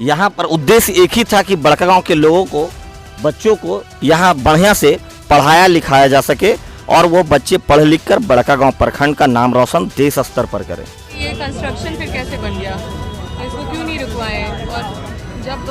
यहाँ पर उद्देश्य एक ही था कि बड़कागांव के लोगों को, बच्चों को यहाँ बढ़िया से पढ़ाया लिखाया जा सके और वो बच्चे पढ़ लिख कर बड़कागांव प्रखंड का नाम रोशन देश स्तर पर करें। ये कंस्ट्रक्शन फिर कैसे बन गया, तो इसको क्यों नहीं रुकवाए? और जब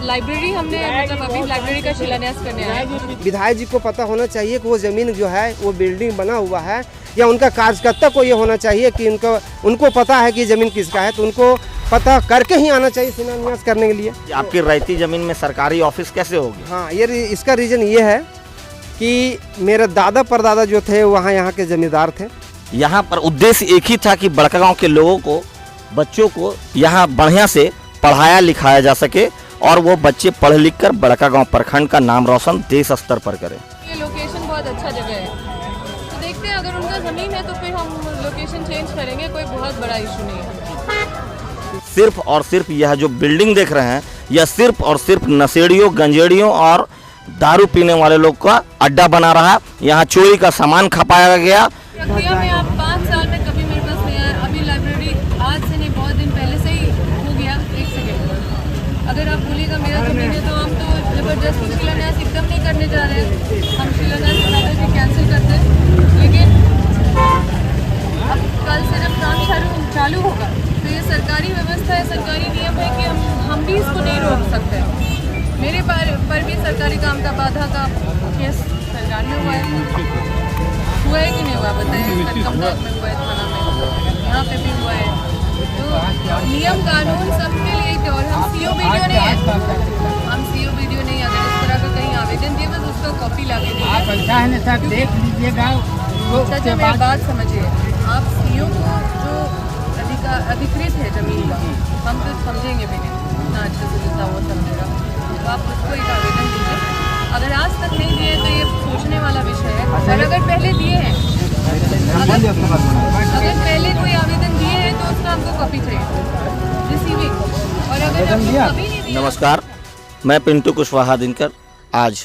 लाइब्रेरी हमने मतलब अभी लाइब्रेरी का शिलान्यास करने आए, विधायक जी को पता होना चाहिए कि वो ज़मीन जो है वो बिल्डिंग बना हुआ है, या उनका कार्यकर्ता को ये होना चाहिए कि उनको पता है कि ज़मीन किसका है, तो उनको पता करके ही आना चाहिए शिलान्यास करने के लिए। आपकी रहती ज़मीन में सरकारी ऑफिस कैसे होगी? हाँ, ये इसका रीज़न ये है कि मेरे दादा परदादा जो थे वहाँ यहाँ के जमींदार थे। यहाँ पर उद्देश्य एक ही था कि बड़कागांव के लोगों को, बच्चों को यहाँ बढ़िया से पढ़ाया लिखाया जा सके और वो बच्चे पढ़ लिख कर बड़कागांव प्रखंड का नाम रोशन देश स्तर पर करें। ये लोकेशन बहुत अच्छा जगह है, तो देखते हैं अगर उनका ज़मीन है तो फिर हम लोकेशन चेंज करेंगे, कोई बहुत बड़ा इशू नहीं है। सिर्फ और सिर्फ यह जो बिल्डिंग देख रहे हैं, यह सिर्फ और सिर्फ नशेड़ियों, गंजेड़ियों और दारू पीने वाले लोग का अड्डा बना रहा। यहाँ चोरी का सामान खपाया गया। प्रक्रिया में आप 5 साल में कभी मेरे पास नहीं आए। अभी लाइब्रेरी आज से नहीं, बहुत दिन पहले से ही हो गया। एक सेकेंड, अगर आप बोलिएगा मेरा ज़मीन है तो हम तो जबरदस्ती शिलान्यास एकदम नहीं करने जा रहे हैं। हम शिलान्यास कराते थे, कैंसिल करते, लेकिन अब कल से जब काम चालू होगा तो ये सरकारी व्यवस्था है, सरकारी नियम है कि हम भी इसको नहीं रोक सकते। मेरे पर भी सरकारी काम का बाधा का केस सरकार में हुआ है कि नहीं हुआ बताइए? कमदाग में हुआ है, थाना में, यहाँ पे भी हुआ है। तो नियम कानून सबके लिए एक, और हम सीओ वीडियो नहीं है, हम सीओ वीडियो नहीं, अगर इस तरह का कहीं आवेदन दिए बस उसका कॉपी ला के दीजिए। देख लीजिएगा। चाचा मेरी बात समझिए, आप सीओ को जो अधिकृत है जमीन का, हम तो समझेंगे भी नहीं, इतना अच्छे से जितना वो समझेगा, तो आप उसको एक आवेदन दीजिए। अगर आज तक नहीं दिए तो ये सोचने वाला विषय है। और अगर पहले दिए हैं, अगर पहले कोई आवेदन दिए हैं तो उसका हमको कॉपी चाहिए रिसीविंग। और अगर हमको कभी नहीं दिया। नमस्कार, मैं पिंटू कुशवाहा दिनकर आज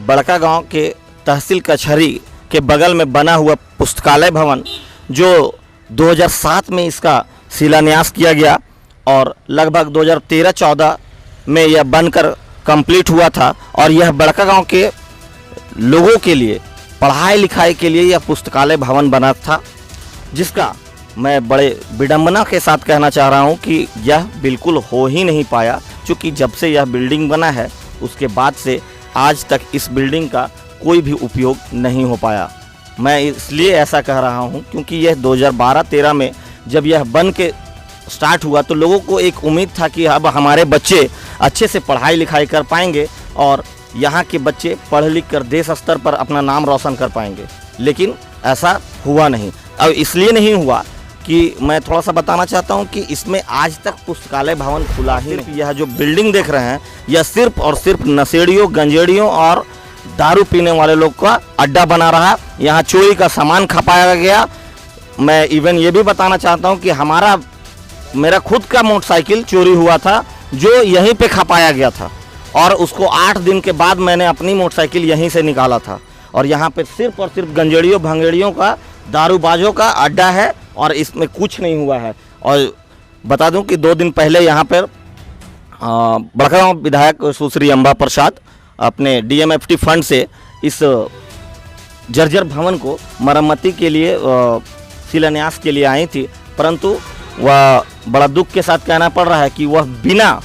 बड़कागांव के तहसील कचहरी के बगल में बना हुआ पुस्तकालय भवन, जो 2007 में इसका शिलान्यास किया गया और लगभग 2013-14 में यह बनकर कंप्लीट हुआ था, और यह बड़कागांव के लोगों के लिए पढ़ाई लिखाई के लिए यह पुस्तकालय भवन बना था, जिसका मैं बड़े विडंबना के साथ कहना चाह रहा हूं कि यह बिल्कुल हो ही नहीं पाया। क्योंकि जब से यह बिल्डिंग बना है उसके बाद से आज तक इस बिल्डिंग का कोई भी उपयोग नहीं हो पाया। मैं इसलिए ऐसा कह रहा हूं क्योंकि यह 2012-13 में जब यह बन के स्टार्ट हुआ तो लोगों को एक उम्मीद था कि अब हमारे बच्चे अच्छे से पढ़ाई लिखाई कर पाएंगे और यहाँ के बच्चे पढ़ लिख कर देश स्तर पर अपना नाम रोशन कर पाएंगे, लेकिन ऐसा हुआ नहीं। अब इसलिए नहीं हुआ कि मैं थोड़ा सा बताना चाहता हूँ कि इसमें आज तक पुस्तकालय भवन खुला ही नहीं। यह जो बिल्डिंग देख रहे हैं यह सिर्फ और सिर्फ नशेड़ियों, गंजेड़ियों और दारू पीने वाले लोग का अड्डा बना रहा। यहाँ चोरी का सामान खपाया गया। मैं इवन ये भी बताना चाहता हूँ कि मेरा खुद का मोटरसाइकिल चोरी हुआ था जो यहीं पे खपाया गया था, और उसको 8 दिन के बाद मैंने अपनी मोटरसाइकिल यहीं से निकाला था। और यहाँ पे सिर्फ और सिर्फ गंजेड़ियों, भंगेड़ियों का, दारूबाजों का अड्डा है और इसमें कुछ नहीं हुआ है। और बता दूं कि 2 दिन पहले यहाँ पर बड़कागांव विधायक सुश्री अंबा प्रसाद अपने DMFT फंड से इस जर्जर भवन को मरम्मती के लिए शिलान्यास के लिए आई थी, परंतु वह बड़ा दुख के साथ कहना पड़ रहा है कि वह बिना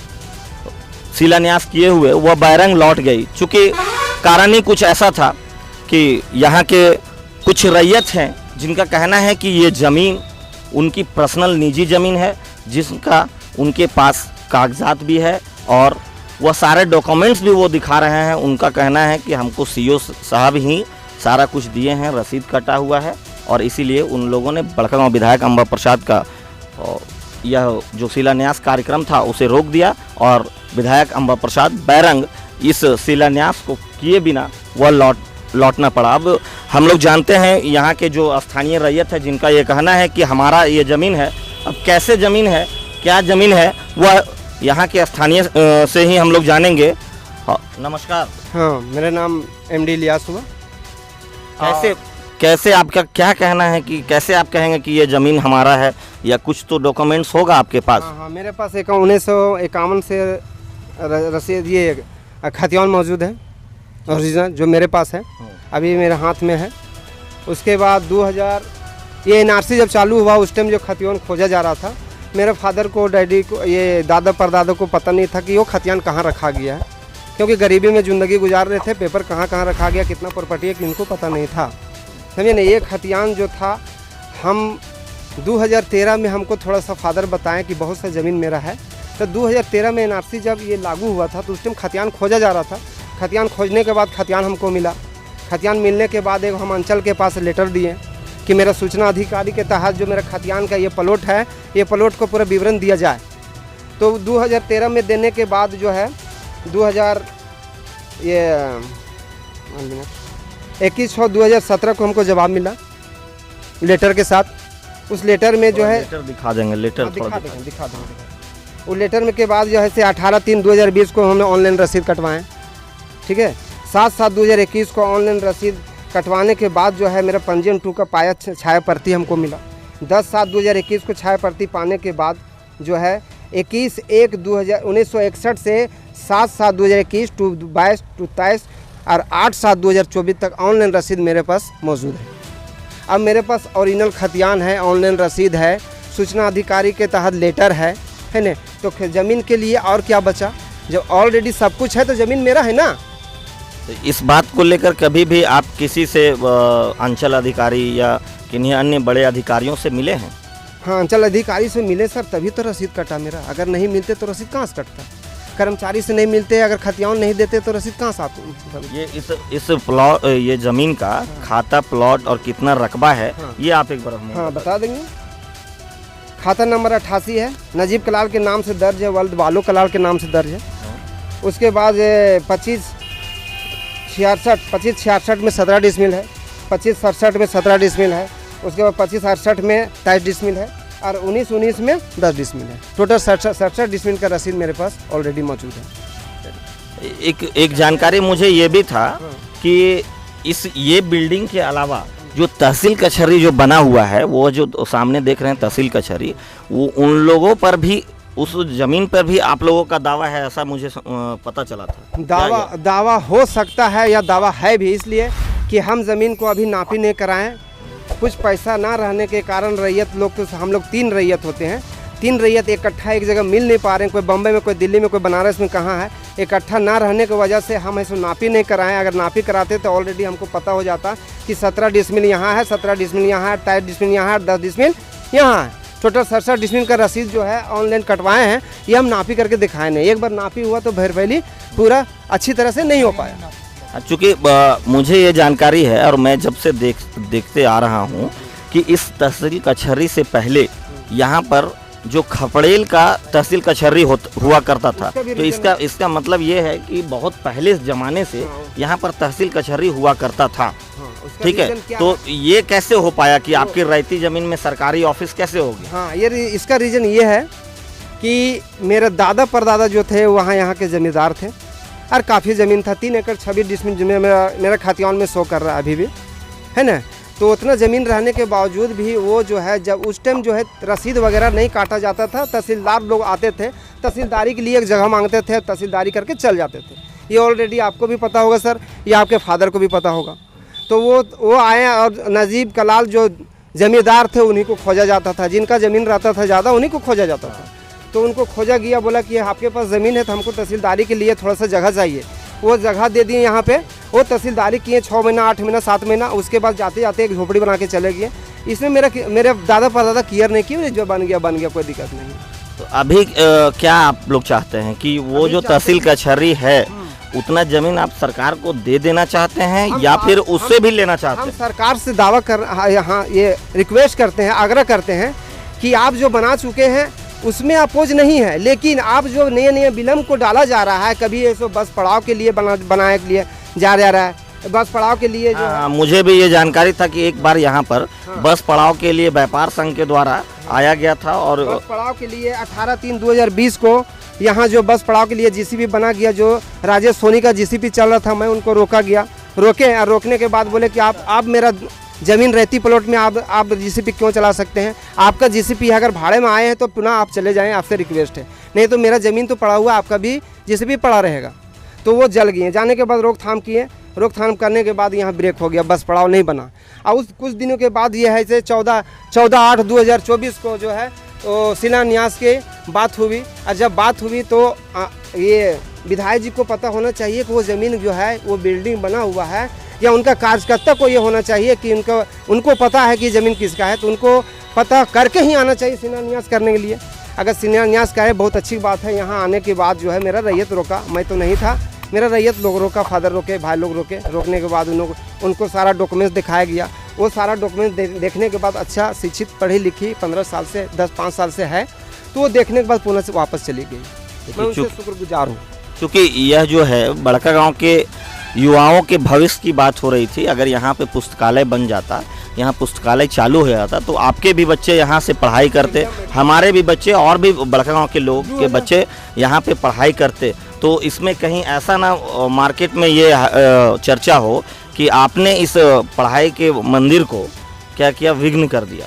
शिलान्यास किए हुए वह बैरंग लौट गई। चूँकि कारण ही कुछ ऐसा था कि यहाँ के कुछ रैयत हैं जिनका कहना है कि ये ज़मीन उनकी पर्सनल निजी ज़मीन है, जिसका उनके पास कागजात भी है और वह सारे डॉक्यूमेंट्स भी वो दिखा रहे हैं। उनका कहना है कि हमको CO साहब ही सारा कुछ दिए हैं, रसीद कटा हुआ है, और इसीलिए उन लोगों ने बड़कागांव विधायक अंबा प्रसाद का यह जो शिलान्यास कार्यक्रम था उसे रोक दिया और विधायक अंबा प्रसाद बैरंग इस शिलान्यास को किए बिना वह लौटना पड़ा। अब हम लोग जानते हैं यहाँ के जो स्थानीय रैयत है जिनका ये कहना है कि हमारा ये ज़मीन है। अब कैसे ज़मीन है, क्या ज़मीन है, वह यहाँ के स्थानीय से ही हम लोग जानेंगे। नमस्कार। हाँ, मेरा नाम MD इलियास हुआ। कैसे आपका क्या कहना है कि कैसे आप कहेंगे कि ये ज़मीन हमारा है, या कुछ तो डॉक्यूमेंट्स होगा आपके पास? हाँ, मेरे पास 1951 से रसीद ये खतियान मौजूद है, ओरिजिनल जो मेरे पास है, अभी मेरे हाथ में है। उसके बाद 2000 ये एनआरसी जब चालू हुआ उस टाइम जो खतियान खोजा जा रहा था, मेरे फादर को, डैडी को, ये दादा परदादा को पता नहीं था कि वो खतियान कहाँ रखा गया है, क्योंकि गरीबी में ज़िंदगी गुजार रहे थे। पेपर कहाँ कहाँ रखा गया, कितना प्रॉपर्टी है, इनको पता नहीं था, समझे ना। ये खतियान जो था, हम 2013 में हमको थोड़ा सा फादर बताएं कि बहुत सा ज़मीन मेरा है। तो 2013 में एनआरसी जब ये लागू हुआ था तो उस टाइम खतियान खोजा जा रहा था। खतियान खोजने के बाद खतियान हमको मिला। खतियान मिलने के बाद एक हम अंचल के पास लेटर दिए कि मेरा सूचना अधिकारी के तहत जो मेरा खतियान का ये प्लॉट है, ये प्लॉट को पूरा विवरण दिया जाए। तो 2013 में देने के बाद जो है 21/6/2017 को हमको जवाब मिला लेटर के साथ। उस लेटर में जो है लेटर दिखा देंगे, लेटर दिखा देंगे। उस लेटर में के बाद जो है से 18/3/2020 को हमने ऑनलाइन रसीद कटवाएं, ठीक है। 7/7/2021 को ऑनलाइन रसीद कटवाने के बाद जो है मेरा पंजीयन 2 का पाया छाया प्रति हमको मिला। 10/7/2021 को छाया प्रति पाने के बाद जो है 1961 से 7/7/2021 टू 22 टू 23 और 8/7/2024 तक ऑनलाइन रसीद मेरे पास मौजूद है। अब मेरे पास ओरिजिनल खतियान है, ऑनलाइन रसीद है, सूचना अधिकारी के तहत लेटर है ना। तो ज़मीन के लिए और क्या बचा, जब ऑलरेडी सब कुछ है तो ज़मीन मेरा है ना। तो इस बात को लेकर कभी भी आप किसी से अंचल अधिकारी या किन्हीं अन्य बड़े अधिकारियों से मिले हैं? हाँ, अंचल अधिकारी से मिले सर, तभी तो रसीद कटा मेरा। अगर नहीं मिलते तो रसीद कहाँ से कटता? कर्मचारी से नहीं मिलते, अगर खतियान नहीं देते तो रसीद कहाँ से आते? ये इस प्लॉट, ये ज़मीन का खाता, प्लॉट और कितना रकबा है, ये आप एक बार हमें बता देंगे। खाता नंबर 88 है, नजीब कलाल के नाम से दर्ज है, वल्द बालो कलाल के नाम से दर्ज है। उसके बाद 2566 में 17 डिसमिल है, 2567 में 17 डिसमिल है, उसके बाद 2568 में 23 डिसमिल है और 1919 में 10 डिसमिल है। टोटल 67 डिसमिल का रसीद मेरे पास ऑलरेडी मौजूद है। एक जानकारी मुझे ये भी था कि ये बिल्डिंग के अलावा जो तहसील कचहरी जो बना हुआ है, वो जो सामने देख रहे हैं तहसील कचहरी, वो उन लोगों पर भी, उस ज़मीन पर भी आप लोगों का दावा है, ऐसा मुझे पता चला था। दावा हो सकता है या दावा है भी, इसलिए कि हम ज़मीन को अभी नापी नहीं कराएं। कुछ पैसा ना रहने के कारण रैयत लोग, तो हम लोग 3 रैयत होते हैं, 3 रैयत इकट्ठा एक जगह मिल नहीं पा रहे हैं। कोई बम्बई में, कोई दिल्ली में, कोई बनारस में, कहाँ है। इकट्ठा ना रहने की वजह से हम ऐसे नापी नहीं कराएं। अगर नापी कराते तो ऑलरेडी हमको पता हो जाता कि 17 डिसमिल यहाँ है, 17 डिसमिल यहाँ है, 23 डिसमिल यहाँ है, 10 डिसमिल यहाँ है। टोटल 67 डिसमिल का रसीद जो है ऑनलाइन कटवाए हैं। ये हम नापी करके दिखाए नहीं, एक बार नापी हुआ तो भैरवैली पूरा अच्छी तरह से नहीं हो पाया। चूँकि मुझे ये जानकारी है और मैं जब से देखते आ रहा हूँ कि इस तहसील कचहरी से पहले यहाँ पर जो खपड़ेल का तहसील कचहरी हुआ करता था, तो इसका मतलब ये है कि बहुत पहले ज़माने से यहाँ पर तहसील कचहरी हुआ करता था, ठीक है। तो ये कैसे हो पाया कि आपकी रैयती ज़मीन में सरकारी ऑफिस कैसे हो गया? हाँ, ये इसका रीज़न ये है कि मेरे दादा परदादा जो थे वहाँ यहाँ के ज़मींदार थे और काफ़ी ज़मीन था। 3 एकड़ 26 डिसमिल ज़मीन मेरा खतियान में शो कर रहा है अभी भी, है ना। तो उतना ज़मीन रहने के बावजूद भी वो जो है, जब उस टाइम जो है रसीद वगैरह नहीं काटा जाता था, तहसीलदार लोग आते थे, तहसीलदारी के लिए एक जगह मांगते थे, तहसीलदारी करके चल जाते थे। ये ऑलरेडी आपको भी पता होगा सर, ये आपके फादर को भी पता होगा। तो वो आए और नजीब कलाल जो ज़मींदार थे उन्हीं को खोजा जाता था, जिनका ज़मीन रहता था ज़्यादा उन्हीं को खोजा जाता था। तो उनको खोजा गया, बोला कि आपके पास ज़मीन है तो हमको तहसीलदारी के लिए थोड़ा सा जगह चाहिए। वो जगह दे दिए यहाँ पे, वो तहसीलदारी किए 6 महीना, 8 महीना, 7 महीना। उसके बाद जाते जाते एक झोपड़ी बना के चले गए। इसमें मेरे दादा परदादा केयर नहीं किए, जो बन गया, कोई दिक्कत नहीं। तो अभी क्या आप लोग चाहते हैं कि वो जो तहसील कचहरी है उतना ज़मीन आप सरकार को दे देना चाहते हैं या फिर उससे भी लेना चाहते हैं? हम सरकार से दावा कर यहाँ ये रिक्वेस्ट करते हैं, आग्रह करते हैं कि आप जो बना चुके हैं उसमें अपोज नहीं है, लेकिन आप जो नए विलम्ब को डाला जा रहा है, कभी ये बस पड़ाव के लिए बनाने के लिए जा रहा है, बस पड़ाव के लिए जो मुझे भी ये जानकारी था कि एक बार यहाँ पर बस पड़ाव के लिए व्यापार संघ के द्वारा आया गया था और बस पड़ाव के लिए 18/3/2020 को यहाँ जो बस पड़ाव के लिए जीसीपी बना गया, जो राजेश सोनी का जीसीपी चल रहा था, मैं उनको रोका गया। रोकने के बाद बोले कि आप मेरा ज़मीन रहती प्लॉट में आप जीसीपी क्यों चला सकते हैं? आपका जीसीपी अगर भाड़े में आए हैं तो पुनः आप चले जाएं, आपसे रिक्वेस्ट है। नहीं तो मेरा ज़मीन तो पड़ा हुआ, आपका भी जीसीपी पड़ा रहेगा। तो वो जल गई है। जाने के बाद रोकथाम किए, रोकथाम करने के बाद यहाँ ब्रेक हो गया, बस पड़ाव नहीं बना। और उस कुछ दिनों के बाद ये है से 14/8/2024 को जो है तो शिलान्यास की बात हुई। और जब बात हुई तो ये विधायक जी को पता होना चाहिए कि वो ज़मीन जो है वो बिल्डिंग बना हुआ है, या उनका कार्यकर्ता को ये होना चाहिए कि उनको पता है कि ज़मीन किसका है, तो उनको पता करके ही आना चाहिए शिलान्यास करने के लिए। अगर शिलान्यास का है बहुत अच्छी बात है। यहाँ आने के बाद जो है मेरा रैयत रोका, मैं तो नहीं था, मेरा रैयत लोग रोका, फादर रोके, भाई लोग रोके। रोकने के बाद उनको सारा डॉक्यूमेंट्स दिखाया गया। वो सारा डॉक्यूमेंट देखने के बाद अच्छा शिक्षित पढ़ी लिखी 15 साल से 5 साल से है, तो वो देखने के बाद पुनः से वापस चली गई। मैं उनसे शुक्रगुजार हूँ। क्योंकि यह जो है बड़कागांव के युवाओं के भविष्य की बात हो रही थी। अगर यहाँ पे पुस्तकालय बन जाता, यहाँ पुस्तकालय चालू हो जाता, तो आपके भी बच्चे यहाँ से पढ़ाई करते, हमारे भी बच्चे और भी बड़कागांव के लोग के बच्चे यहाँ पे पढ़ाई करते। तो इसमें कहीं ऐसा ना मार्केट में ये चर्चा हो कि आपने इस पढ़ाई के मंदिर को क्या किया, विघ्न कर दिया।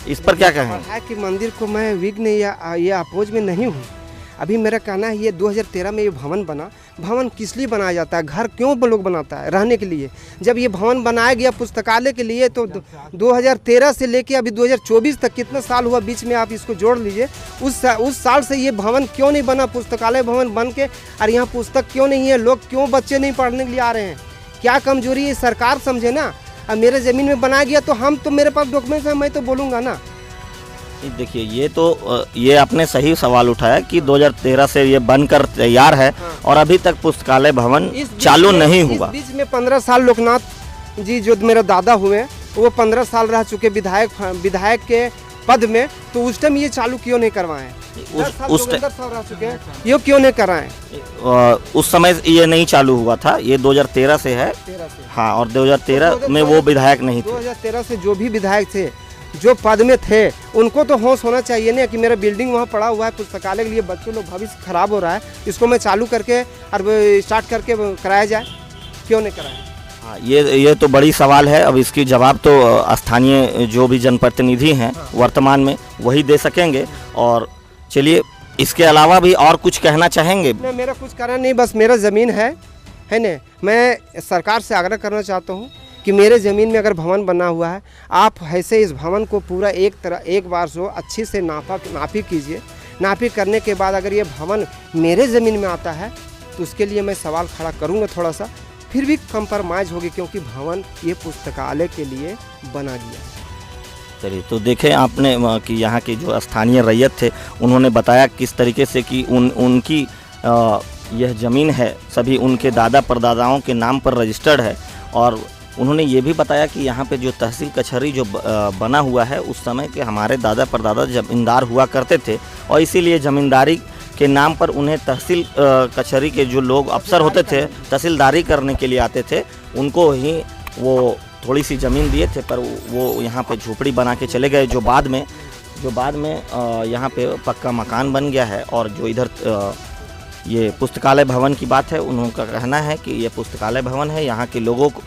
इस पर क्या कहें? पढ़ाई के मंदिर को मैं विघ्न या ये अपोज में नहीं हूँ। अभी मेरा कहना है ये 2013 में ये भवन बना। भवन किस लिए बनाया जाता है? घर क्यों लोग बनाता है? रहने के लिए। जब ये भवन बनाया गया पुस्तकालय के लिए, तो 2013 से लेके अभी 2024 तक कितना साल हुआ, बीच में आप इसको जोड़ लीजिए। उस साल से ये भवन क्यों नहीं बना, पुस्तकालय भवन बन के? और यहाँ पुस्तक क्यों नहीं है? लोग क्यों बच्चे नहीं पढ़ने के लिए आ रहे हैं? क्या कमजोरी है? सरकार समझे ना। अब मेरे ज़मीन में बनाया गया तो मेरे पास डॉक्यूमेंट्स है, मैं तो बोलूँगा ना। देखिए ये आपने सही सवाल उठाया कि 2013 से ये बनकर तैयार है और अभी तक पुस्तकालय भवन चालू नहीं हुआ। इस बीच में 15 साल लोकनाथ जी जो मेरे दादा हुए, वो 15 साल रह चुके विधायक के पद में, तो उस टाइम ये चालू क्यों नहीं करवाए? उस साल रह चुके हैं, ये क्यों नहीं कराएं? उस समय ये नहीं चालू हुआ था, ये 2013 से है। हाँ, और 2013 में वो विधायक नहीं थे। 2013 से जो भी विधायक थे, जो पद में थे, उनको तो होश होना चाहिए ना कि मेरा बिल्डिंग वहाँ पड़ा हुआ है पुस्तकालय के लिए, बच्चों लोग भविष्य खराब हो रहा है, इसको मैं चालू करके और स्टार्ट करके कराया जाए, क्यों नहीं कराया? हाँ, ये तो बड़ी सवाल है। अब इसकी जवाब तो स्थानीय जो भी जनप्रतिनिधि हैं वर्तमान में वही दे सकेंगे। और चलिए, इसके अलावा भी और कुछ कहना चाहेंगे? नहीं, मेरा कुछ कहना नहीं, बस मेरा ज़मीन है ना। मैं सरकार से आग्रह करना चाहता हूँ कि मेरे ज़मीन में अगर भवन बना हुआ है, आप ऐसे इस भवन को पूरा एक बार सो अच्छी से नापी कीजिए। नापी करने के बाद अगर ये भवन मेरे ज़मीन में आता है तो उसके लिए मैं सवाल खड़ा करूँगा थोड़ा सा, फिर भी कंप्रोमाइज़ होगी, क्योंकि भवन ये पुस्तकालय के लिए बना गया। चलिए, तो देखें आपने कि यहाँ के जो स्थानीय रैयत थे, उन्होंने बताया किस तरीके से कि उनकी यह ज़मीन है सभी उनके दादा परदादाओं के नाम पर रजिस्टर्ड है। और उन्होंने ये भी बताया कि यहाँ पे जो तहसील कचहरी जो बना हुआ है, उस समय के हमारे दादा परदादा ज़मींदार हुआ करते थे, और इसीलिए ज़मींदारी के नाम पर उन्हें तहसील कचहरी के जो लोग अफसर होते थे, तहसीलदारी करने के लिए आते थे, उनको ही वो थोड़ी सी ज़मीन दिए थे, पर वो यहाँ पे झोपड़ी बना के चले गए, जो बाद में यहाँ पे पक्का मकान बन गया है। और जो इधर ये पुस्तकालय भवन की बात है, उनका कहना है कि ये पुस्तकालय भवन है, यहाँ के लोगों को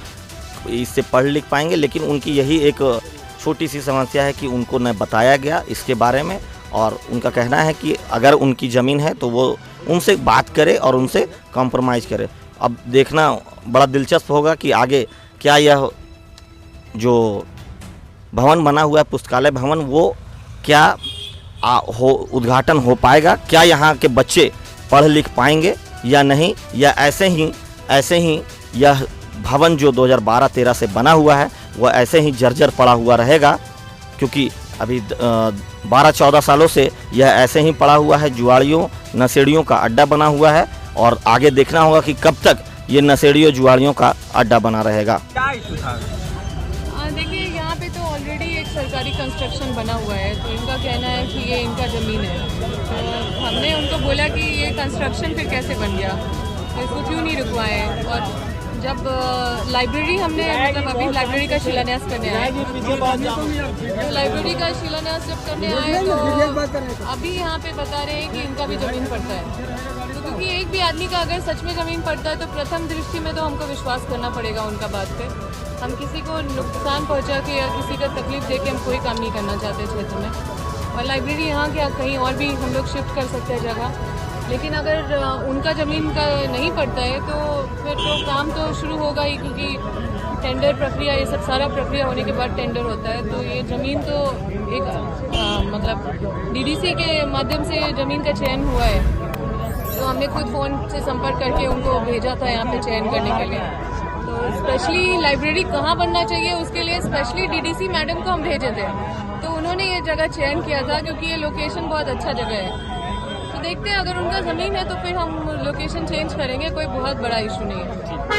इससे पढ़ लिख पाएंगे, लेकिन उनकी यही एक छोटी सी समस्या है कि उनको न बताया गया इसके बारे में। और उनका कहना है कि अगर उनकी ज़मीन है तो वो उनसे बात करे और उनसे कॉम्प्रोमाइज़ करे। अब देखना बड़ा दिलचस्प होगा कि आगे क्या यह जो भवन बना हुआ है पुस्तकालय भवन, वो क्या उद्घाटन हो पाएगा, क्या यहाँ के बच्चे पढ़ लिख पाएंगे या नहीं, या ऐसे ही यह भवन जो 2012-13 से बना हुआ है वह ऐसे ही जर्जर पड़ा हुआ रहेगा। क्योंकि अभी 12-14 सालों से यह ऐसे ही पड़ा हुआ है, जुआड़ियों नशेड़ियों का अड्डा बना हुआ है। और आगे देखना होगा कि कब तक ये नशेड़ियों जुआड़ियों का अड्डा बना रहेगा। देखिए, यहाँ पे तो ऑलरेडी एक सरकारी कंस्ट्रक्शन बना हुआ है, तो इनका कहना है कि ये इनका ज़मीन है। तो हमने उनको बोला कि ये कंस्ट्रक्शन फिर कैसे बन गया, इसको क्यों नहीं रुकवाए। और जब लाइब्रेरी हमने मतलब अभी लाइब्रेरी का शिलान्यास करने आए, तो लाइब्रेरी का शिलान्यास जब करने आए तो अभी यहाँ पे बता रहे हैं कि इनका भी ज़मीन पड़ता है। तो क्योंकि एक भी आदमी का अगर सच में ज़मीन पड़ता है तो प्रथम दृष्टि में तो हमको विश्वास करना पड़ेगा उनका बात पे। हम किसी को नुकसान पहुंचा के या किसी का तकलीफ दे के हम कोई काम नहीं करना चाहते क्षेत्र में। और लाइब्रेरी यहाँ के कहीं और भी हम लोग शिफ्ट कर सकते हैं जगह, लेकिन अगर उनका ज़मीन का नहीं पड़ता है तो फिर तो काम तो शुरू होगा ही, क्योंकि टेंडर प्रक्रिया ये सब सारा प्रक्रिया होने के बाद टेंडर होता है। तो ये ज़मीन तो एक मतलब डीडीसी के माध्यम से ज़मीन का चयन हुआ है, तो हमने खुद फ़ोन से संपर्क करके उनको भेजा था यहाँ पे चयन करने के लिए। तो स्पेशली लाइब्रेरी कहाँ बनना चाहिए उसके लिए स्पेशली डीडीसी मैडम को हम भेजे थे, तो उन्होंने ये जगह चयन किया था क्योंकि ये लोकेशन बहुत अच्छा जगह है। तो देखते हैं, अगर उनका ज़मीन है तो फिर हम लोकेशन चेंज करेंगे, कोई बहुत बड़ा इशू नहीं है।